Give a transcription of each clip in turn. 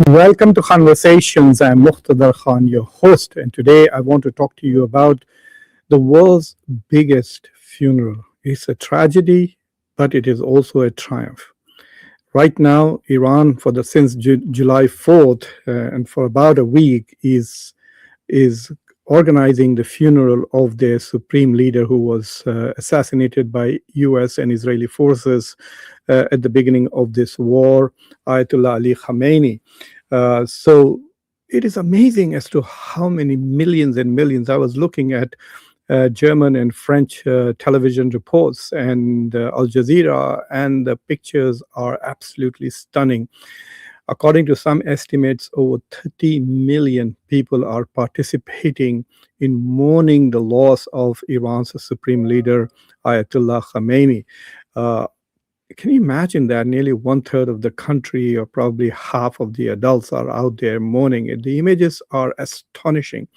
Welcome to Khanversations. I'm Muqtadar Khan, your host, and today I want to talk to you about the world's biggest funeral. It's a tragedy, but it is also a triumph. Right now, Iran, since July 4th, and for about a week, is organizing the funeral of their supreme leader who was assassinated by US and Israeli forces at the beginning of this war, Ayatollah Ali Khamenei. So it is amazing as to how many millions and millions. I was looking at German and French television reports and Al Jazeera, and the pictures are absolutely stunning. According to some estimates, over 30 million people are participating in mourning the loss of Iran's supreme leader, Ayatollah Khamenei. Uh, can you imagine that nearly one third of the country, or probably half of the adults, are out there mourning it? The images are astonishing.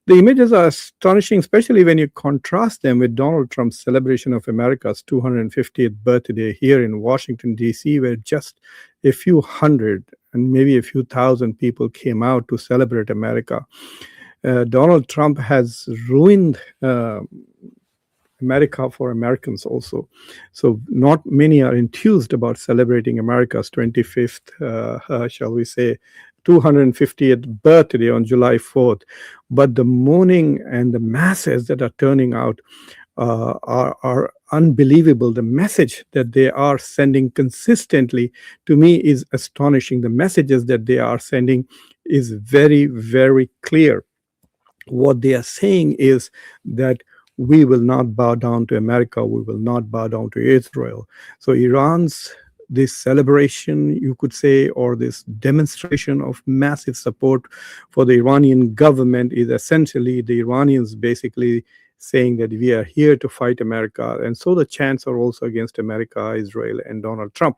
The images are astonishing, especially when you contrast them with Donald Trump's celebration of America's 250th birthday here in Washington, D.C., where just a few hundred and maybe a few thousand people came out to celebrate America. Donald Trump has ruined America for Americans also. So not many are enthused about celebrating America's 25th, shall we say, 250th birthday on July 4th. But the mourning and the masses that are turning out are unbelievable. The message that they are sending consistently, to me, is astonishing. The messages that they are sending is very, very clear. What they are saying is that we will not bow down to America, we will not bow down to Israel. So Iran's this celebration, you could say, or this demonstration of massive support for the Iranian government is essentially the Iranians basically saying that we are here to fight America. And so the chants are also against America, Israel, and Donald Trump.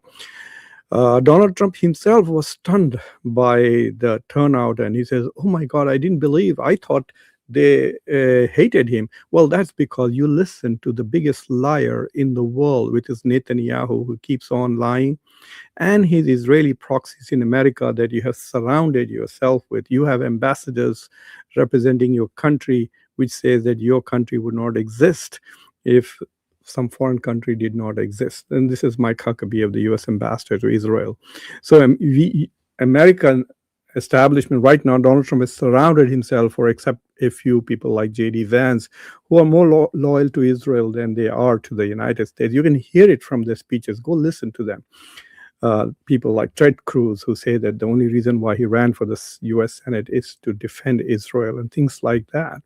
Donald Trump himself was stunned by the turnout, and he says, "Oh my God, I didn't believe. I thought they hated him." Well, that's because you listen to the biggest liar in the world, which is Netanyahu, who keeps on lying, and his Israeli proxies in America that you have surrounded yourself with. You have ambassadors representing your country, which says that your country would not exist if some foreign country did not exist. And this is Mike Huckabee of the U.S. ambassador to Israel. So American establishment right now, Donald Trump has surrounded himself, or except a few people like J.D. Vance, who are more loyal to Israel than they are to the United States. You can hear it from their speeches. Go listen to them. People like Ted Cruz, who say that the only reason why he ran for the U.S. Senate is to defend Israel and things like that.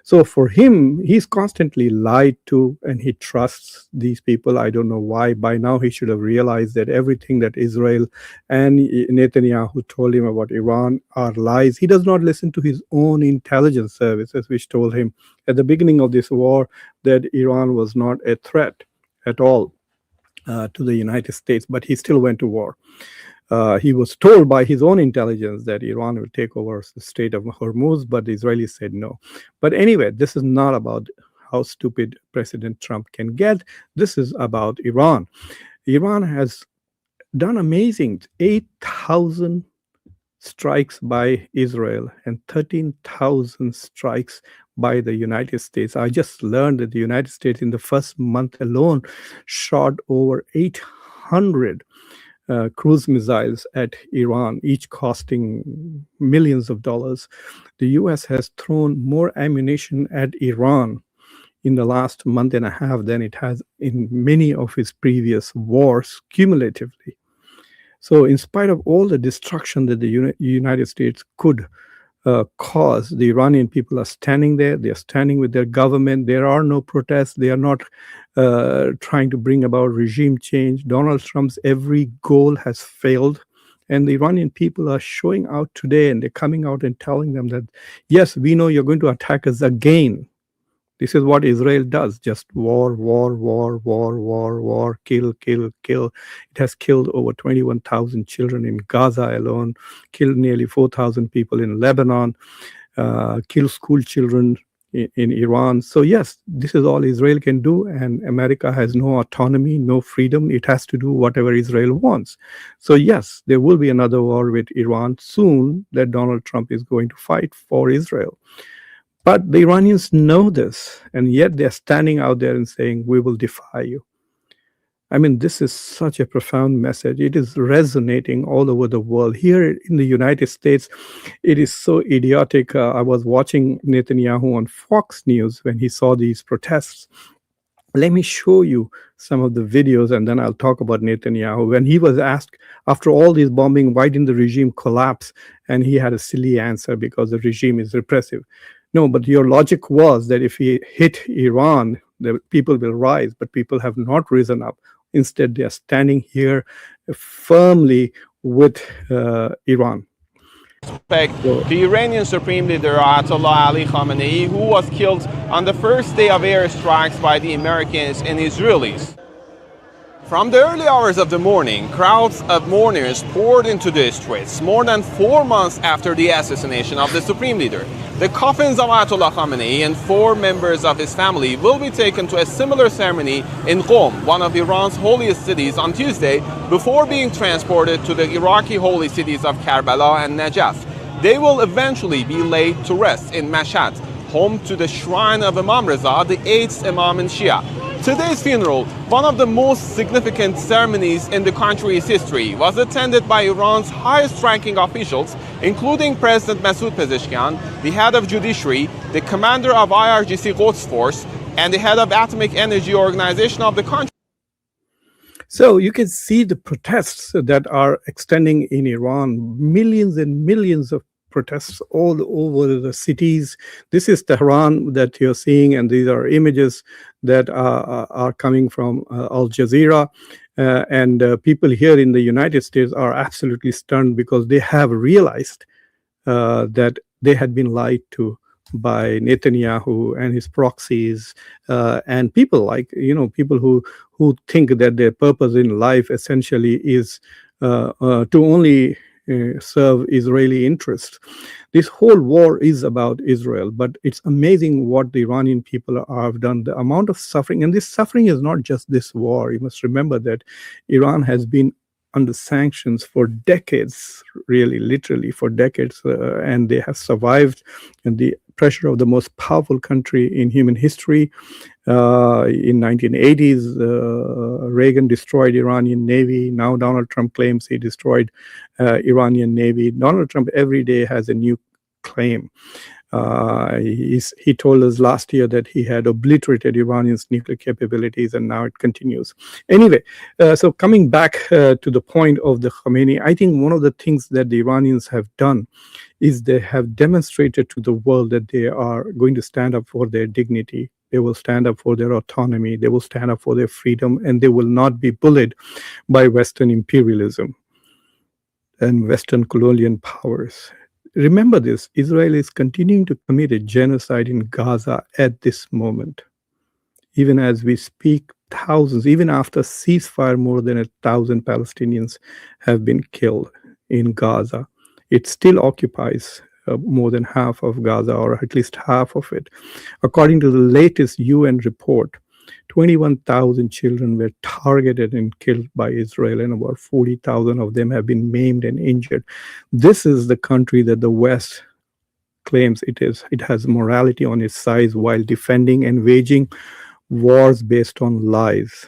So for him, he's constantly lied to, and he trusts these people. I don't know why. By now, he should have realized that everything that Israel and Netanyahu told him about Iran are lies. He does not listen to his own intelligence services, which told him at the beginning of this war that Iran was not a threat at all to the United States, but he still went to war. He was told by his own intelligence that Iran will take over the Strait of Hormuz, but the Israelis said no. But anyway, this is not about how stupid President Trump can get. This is about Iran. Iran has done amazing 8,000 strikes by Israel and 13,000 strikes by the United States. I just learned that the United States in the first month alone shot over 800 cruise missiles at Iran, each costing millions of dollars. The US has thrown more ammunition at Iran in the last month and a half than it has in many of its previous wars cumulatively. So in spite of all the destruction that the United States could cause, the Iranian people are standing there. They are standing with their government. There are no protests. They are not trying to bring about regime change. Donald Trump's every goal has failed. And the Iranian people are showing out today, and they're coming out and telling them that, yes, we know you're going to attack us again. This is what Israel does, just war, war, war, war, war, war, kill, kill, kill. It has killed over 21,000 children in Gaza alone, killed nearly 4,000 people in Lebanon, killed school children in Iran. So yes, this is all Israel can do, and America has no autonomy, no freedom. It has to do whatever Israel wants. So yes, there will be another war with Iran soon that Donald Trump is going to fight for Israel. But the Iranians know this, and yet they're standing out there and saying, we will defy you. I mean, this is such a profound message. It is resonating all over the world. Here in the United States, it is so idiotic. I was watching Netanyahu on Fox News when he saw these protests. Let me show you some of the videos and then I'll talk about Netanyahu. When he was asked, after all this bombing, why didn't the regime collapse? And he had a silly answer, because the regime is repressive. No, but your logic was that if we hit Iran, the people will rise, but people have not risen up. Instead, they are standing here firmly with Iran. The Iranian Supreme Leader Ayatollah Ali Khamenei, who was killed on the first day of airstrikes by the Americans and Israelis. From the early hours of the morning, crowds of mourners poured into the streets more than 4 months after the assassination of the Supreme Leader. The coffins of Ayatollah Khamenei and 4 members of his family will be taken to a similar ceremony in Qom, one of Iran's holiest cities, on Tuesday, before being transported to the Iraqi holy cities of Karbala and Najaf. They will eventually be laid to rest in Mashhad, home to the shrine of Imam Reza, the 8th Imam in Shia. Today's funeral, one of the most significant ceremonies in the country's history, was attended by Iran's highest-ranking officials, including President Masoud Pezeshkian, the head of judiciary, the commander of IRGC Quds Force, and the head of Atomic Energy Organization of the country. So you can see the protests that are extending in Iran, millions and millions of protests all over the cities. This is Tehran that you're seeing, and these are images that are coming from Al Jazeera. And people here in the United States are absolutely stunned, because they have realized that they had been lied to by Netanyahu and his proxies, and people like, people who think that their purpose in life essentially is to only serve Israeli interests. This whole war is about Israel, but it's amazing what the Iranian people have done, the amount of suffering. And this suffering is not just this war. You must remember that Iran has been under sanctions for decades, really, literally for decades, and they have survived the pressure of the most powerful country in human history. In 1980s, Reagan destroyed Iranian Navy. Now Donald Trump claims he destroyed Iranian Navy. Donald Trump every day has a new claim. He told us last year that he had obliterated Iranian's nuclear capabilities, and now it continues. Anyway, so coming back to the point of the Khamenei, I think one of the things that the Iranians have done is they have demonstrated to the world that they are going to stand up for their dignity. They will stand up for their autonomy. They will stand up for their freedom, and they will not be bullied by Western imperialism and Western colonial powers. Remember this, Israel is continuing to commit a genocide in Gaza at this moment. Even as we speak, thousands, even after ceasefire, more than 1,000 Palestinians have been killed in Gaza. It still occupies more than half of Gaza, or at least half of it. According to the latest UN report, 21,000 children were targeted and killed by Israel, and about 40,000 of them have been maimed and injured. This is the country that the West claims it has morality on its side, while defending and waging wars based on lies.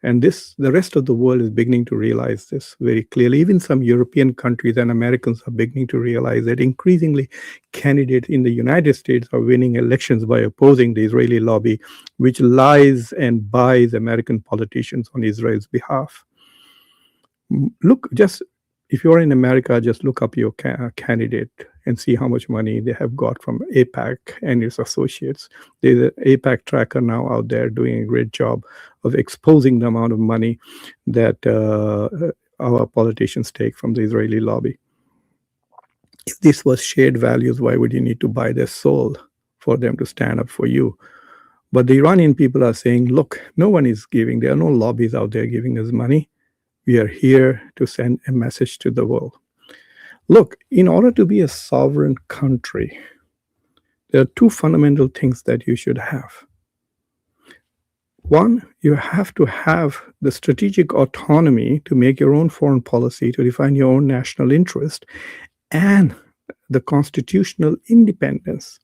And the rest of the world is beginning to realize this very clearly. Even some European countries and Americans are beginning to realize that increasingly candidates in the United States are winning elections by opposing the Israeli lobby, which lies and buys American politicians on Israel's behalf. Look, just if you're in America, just look up your candidate and see how much money they have got from AIPAC and its associates. There's an AIPAC tracker now out there doing a great job of exposing the amount of money that our politicians take from the Israeli lobby. If this was shared values, why would you need to buy their soul for them to stand up for you? But the Iranian people are saying, look, no one is giving, there are no lobbies out there giving us money. We are here to send a message to the world. Look, in order to be a sovereign country, There are two fundamental things that you should have. One, you have to have the strategic autonomy to make your own foreign policy, to define your own national interest, and the constitutional independence.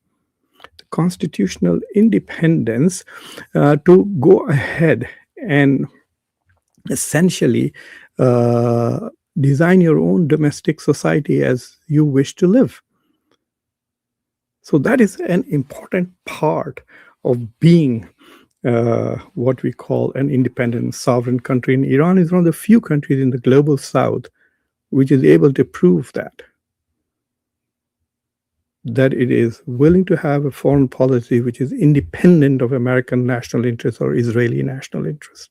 The constitutional independence to go ahead and essentially design your own domestic society as you wish to live. So that is an important part of being what we call an independent sovereign country. And Iran is one of the few countries in the global south which is able to prove that it is willing to have a foreign policy which is independent of American national interest or Israeli national interest.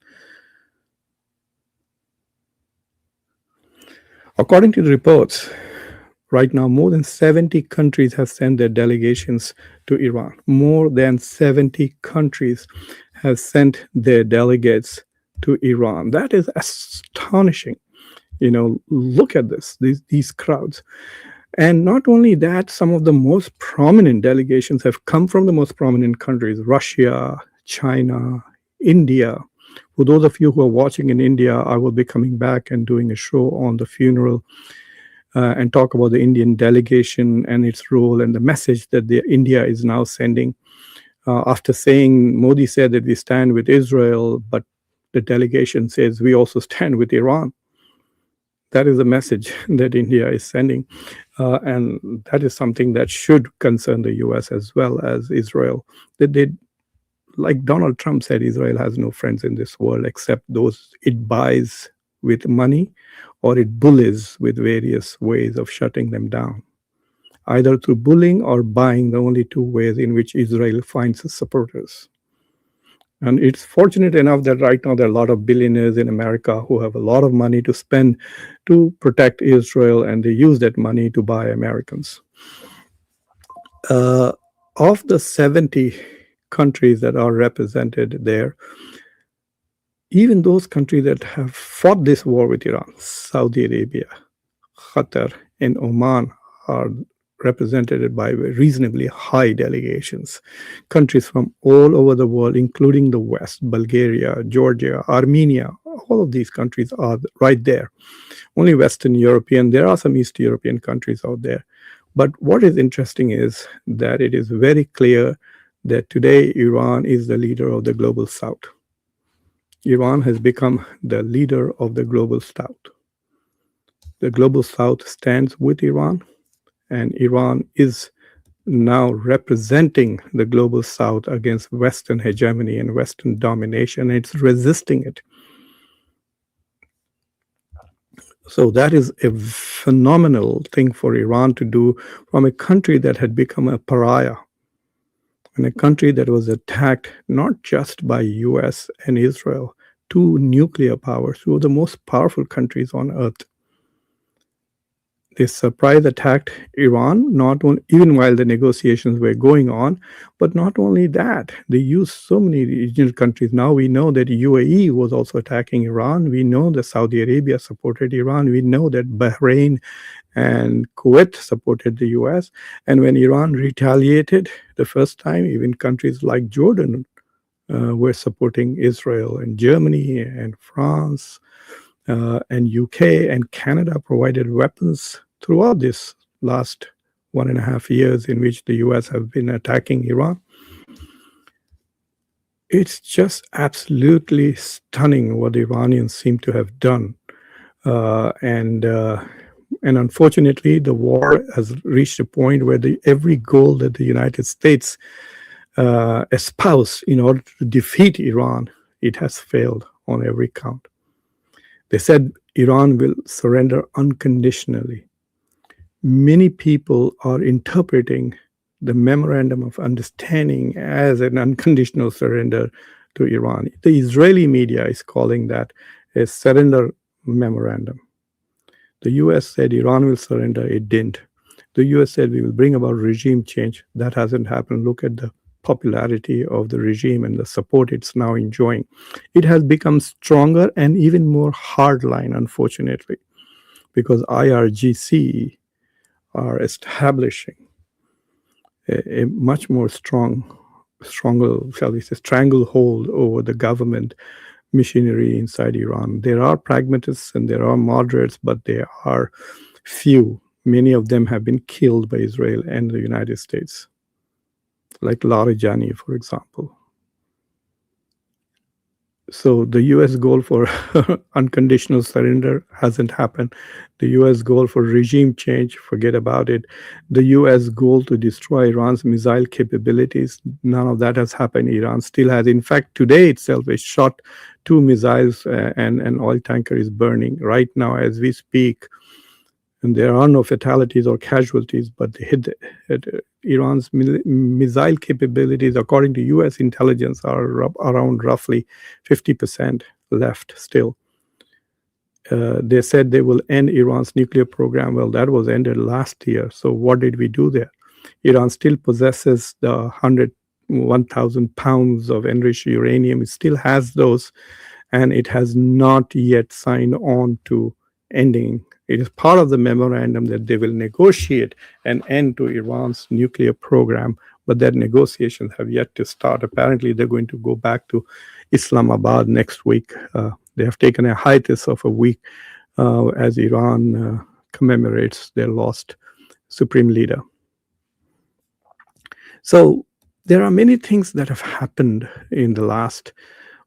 According to the reports, right now more than 70 countries have sent their delegations to Iran. More than 70 countries have sent their delegates to Iran. That is astonishing. Look at these crowds. And not only that, some of the most prominent delegations have come from the most prominent countries: Russia, China, India. For those of you who are watching in India, I will be coming back and doing a show on the funeral and talk about the Indian delegation and its role and the message that India is now sending. After saying, Modi said that we stand with Israel, but the delegation says we also stand with Iran. That is the message that India is sending. And that is something that should concern the US as well as Israel. Like Donald Trump said, Israel has no friends in this world except those it buys with money or it bullies with various ways of shutting them down. Either through bullying or buying, the only two ways in which Israel finds its supporters. And it's fortunate enough that right now there are a lot of billionaires in America who have a lot of money to spend to protect Israel, and they use that money to buy Americans. Of the 70 countries that are represented there, even those countries that have fought this war with Iran, Saudi Arabia, Qatar, and Oman, are represented by reasonably high delegations. Countries from all over the world, including the West, Bulgaria, Georgia, Armenia, all of these countries are right there. Only Western European, there are some East European countries out there. But what is interesting is that it is very clear that today Iran is the leader of the global south. Iran has become the leader of the global south. The global south stands with Iran, and Iran is now representing the global south against Western hegemony and Western domination. It's resisting it. So that is a phenomenal thing for Iran to do from a country that had become a pariah, and a country that was attacked not just by US and Israel, two nuclear powers, two of the most powerful countries on earth. They surprise attacked Iran, not only even while the negotiations were going on, but not only that, they used so many regional countries. Now we know that UAE was also attacking Iran. We know that Saudi Arabia supported Iran. We know that Bahrain and Kuwait supported the US. And when Iran retaliated the first time, even countries like Jordan were supporting Israel, and Germany and France and UK and Canada provided weapons throughout this last 1.5 years in which the US have been attacking Iran. It's just absolutely stunning what the Iranians seem to have done. And unfortunately, the war has reached a point where every goal that the United States espoused in order to defeat Iran, it has failed on every count. They said Iran will surrender unconditionally. Many people are interpreting the Memorandum of Understanding as an unconditional surrender to Iran. The Israeli media is calling that a surrender memorandum. The US said Iran will surrender. It didn't. The US said we will bring about regime change. That hasn't happened. Look at the popularity of the regime and the support it's now enjoying. It has become stronger and even more hardline, unfortunately, because IRGC are establishing a much more stronger, shall we say, stranglehold over the government machinery inside Iran. There are pragmatists and there are moderates, but they are few. Many of them have been killed by Israel and the United States, like Larijani, for example. So the U.S. goal for unconditional surrender hasn't happened. The U.S. goal for regime change, forget about it. The U.S. goal to destroy Iran's missile capabilities, none of that has happened. Iran still has. In fact, today itself, it shot two missiles and an oil tanker is burning right now as we speak. And there are no fatalities or casualties, but they hit Iran's missile capabilities, according to U.S. intelligence, are around roughly 50% left still. They said they will end Iran's nuclear program. Well, that was ended last year. So what did we do there? Iran still possesses the 1,000 pounds of enriched uranium. It still has those, and it has not yet signed on to ending. It is part of the memorandum that they will negotiate an end to Iran's nuclear program, but that negotiations have yet to start. Apparently, they're going to go back to Islamabad next week. They have taken a hiatus of a week as Iran commemorates their lost supreme leader. So there are many things that have happened in the last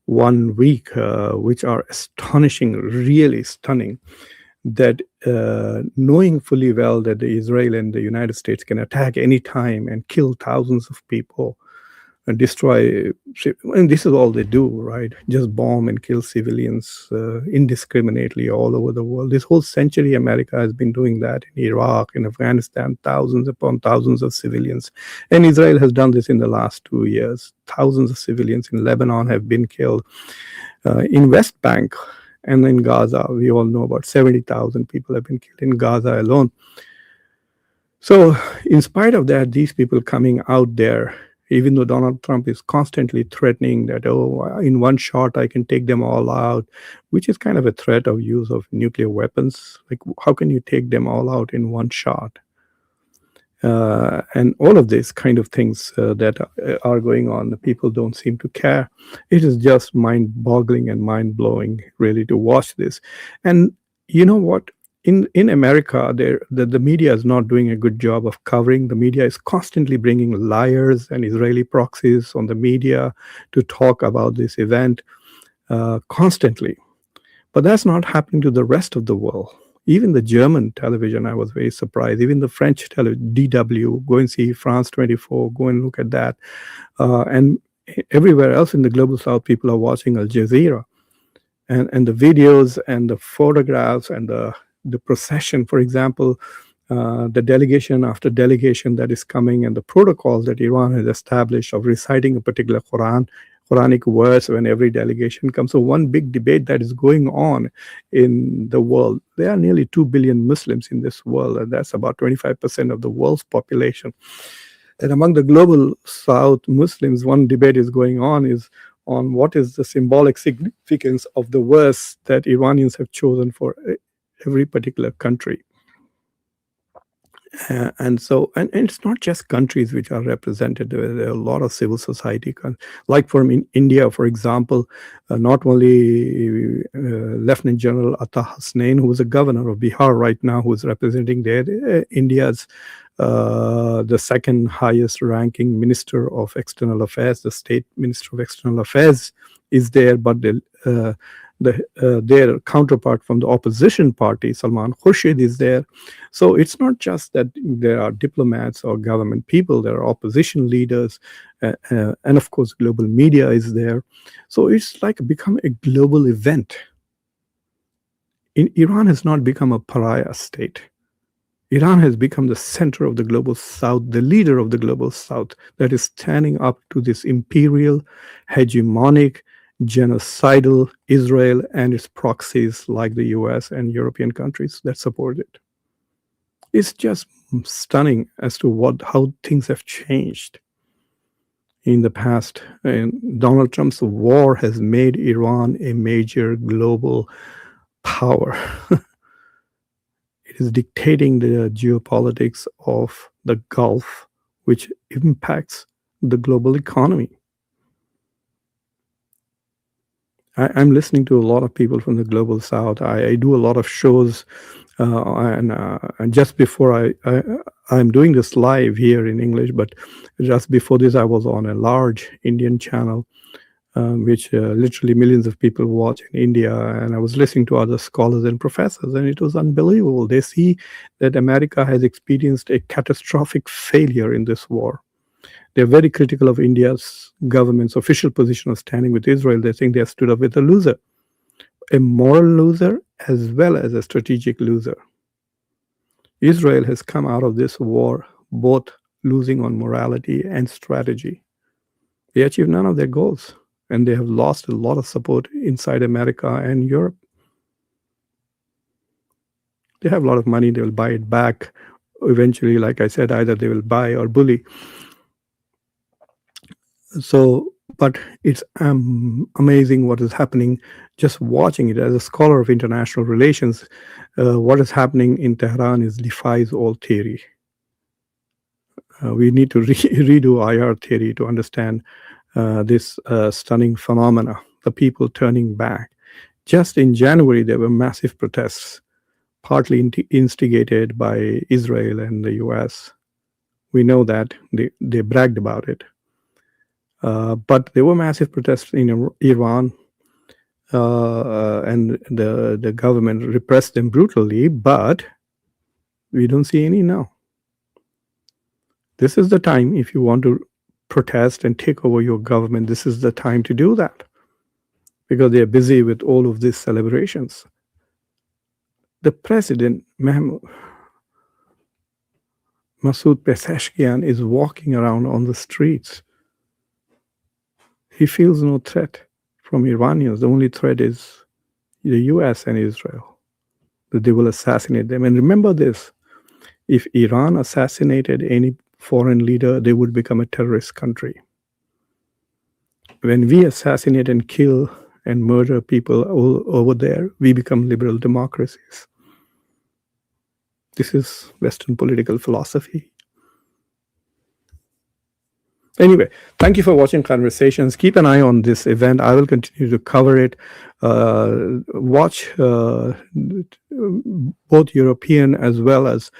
1 week, which are astonishing, really stunning. That knowing fully well that Israel and the United States can attack any time and kill thousands of people and destroy, and this is all they do, right? Just bomb and kill civilians indiscriminately all over the world. This whole century, America has been doing that in Iraq, in Afghanistan, thousands upon thousands of civilians. And Israel has done this in the last 2 years. Thousands of civilians in Lebanon have been killed. In West Bank and in Gaza, we all know about 70,000 people have been killed in Gaza alone. So in spite of that, these people coming out there, even though Donald Trump is constantly threatening that, oh, in one shot I can take them all out, which is kind of a threat of use of nuclear weapons. Like, how can you take them all out in one shot? And all of these kind of things that are going on, the people don't seem to care. It is just mind-boggling and mind-blowing, really, to watch this. And you know what? In America, the media is not doing a good job of covering. The media is constantly bringing liars and Israeli proxies on the media to talk about this event constantly. But that's not happening to the rest of the world. Even the German television, I was very surprised. Even the French television, DW, go and see France 24, go and look at that. And everywhere else in the global south, people are watching Al Jazeera. And the videos and the photographs and the procession, for example, the delegation after delegation that is coming, and the protocols that Iran has established of reciting a particular Quranic verse when every delegation comes. So one big debate that is going on in the world. There are nearly 2 billion Muslims in this world, and that's about 25% of the world's population. And among the global South Muslims, one debate is going on is on what is the symbolic significance of the verse that Iranians have chosen for every particular country. And it's not just countries which are represented. There are a lot of civil society, like from in India, for example, not only Lieutenant General Atta Hasnain, who is a governor of Bihar right now, who is representing there, India's the second highest ranking Minister of External Affairs, the State Minister of External Affairs is there, but their counterpart from the opposition party, Salman Khurshid, is there. So it's not just that there are diplomats or government people, there are opposition leaders, and of course global media is there. So it's like become a global event. Iran has not become a pariah state. Iran has become the center of the global south, the leader of the global south that is standing up to this imperial, hegemonic, genocidal Israel and its proxies like the US and European countries that support it. It's just stunning as to how things have changed in the past. And Donald Trump's war has made Iran a major global power. It is dictating the geopolitics of the Gulf, which impacts the global economy. I'm listening to a lot of people from the global south. I do a lot of shows, and just before I'm doing this live here in English, but just before this, I was on a large Indian channel, which literally millions of people watch in India, and I was listening to other scholars and professors, and it was unbelievable. They see that America has experienced a catastrophic failure in this war. They're very critical of India's government's official position of standing with Israel. They think they have stood up with a loser, a moral loser as well as a strategic loser. Israel has come out of this war both losing on morality and strategy. They achieved none of their goals, and they have lost a lot of support inside America and Europe. They have a lot of money, they will buy it back. Eventually, like I said, either they will buy or bully. So, but it's amazing what is happening just watching it. As a scholar of international relations, what is happening in Tehran is defies all theory. We need to redo IR theory to understand this stunning phenomena, the people turning back. Just in January, there were massive protests, partly instigated by Israel and the US. We know that they bragged about it. But there were massive protests in Iran, and the government repressed them brutally, but we don't see any now. This is the time, if you want to protest and take over your government, this is the time to do that, because they are busy with all of these celebrations. The president, Masoud Pezeshkian, is walking around on the streets. He feels no threat from Iranians. The only threat is the US and Israel, that they will assassinate them. And remember this, if Iran assassinated any foreign leader, they would become a terrorist country. When we assassinate and kill and murder people all over there, we become liberal democracies. This is Western political philosophy. Anyway, thank you for watching Khanversations. Keep an eye on this event. I will continue to cover it. Watch both European as well as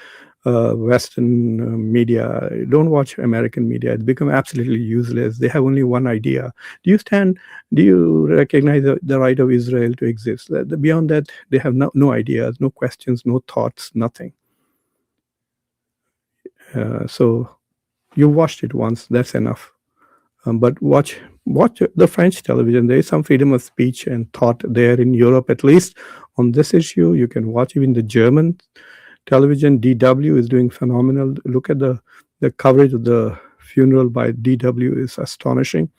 Western media. Don't watch American media. It's become absolutely useless. They have only one idea. Do you recognize the right of Israel to exist? Beyond that, they have no ideas, no questions, no thoughts, nothing. So you watched it once, that's enough. But watch the French television. There is some freedom of speech and thought there in Europe, at least on this issue. You can watch even the German television. DW is doing phenomenal. Look at the coverage of the funeral by DW is astonishing.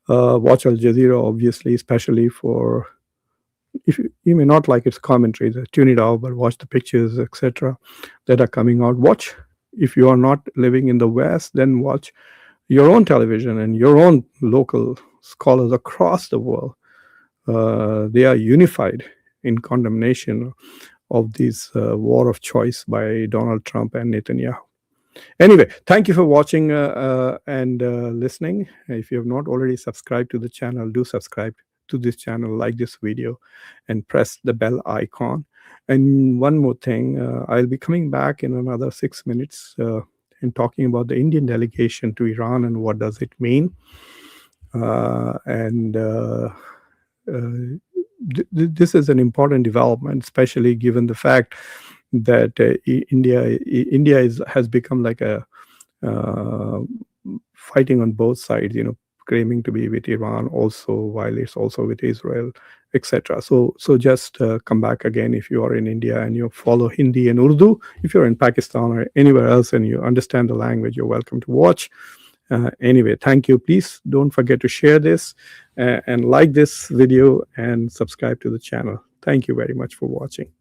Watch Al Jazeera, obviously, especially for, if you may not like its commentaries, tune it out, but watch the pictures, etc., that are coming out. Watch, if you are not living in the West, then watch your own television and your own local scholars across the world. They are unified in condemnation of this war of choice by Donald Trump and Netanyahu. Anyway, thank you for watching and listening. If you have not already subscribed to the channel, do subscribe to this channel, like this video, and press the bell icon. And one more thing, I'll be coming back in another 6 minutes and talking about the Indian delegation to Iran and what does it mean. This is an important development, especially given the fact that India has become like a fighting on both sides, claiming to be with Iran also, while it's also with Israel, etc. So just come back again if you are in India and you follow Hindi and Urdu. If you're in Pakistan or anywhere else and you understand the language, you're welcome to watch. Anyway, thank you. Please don't forget to share this and like this video and subscribe to the channel. Thank you very much for watching.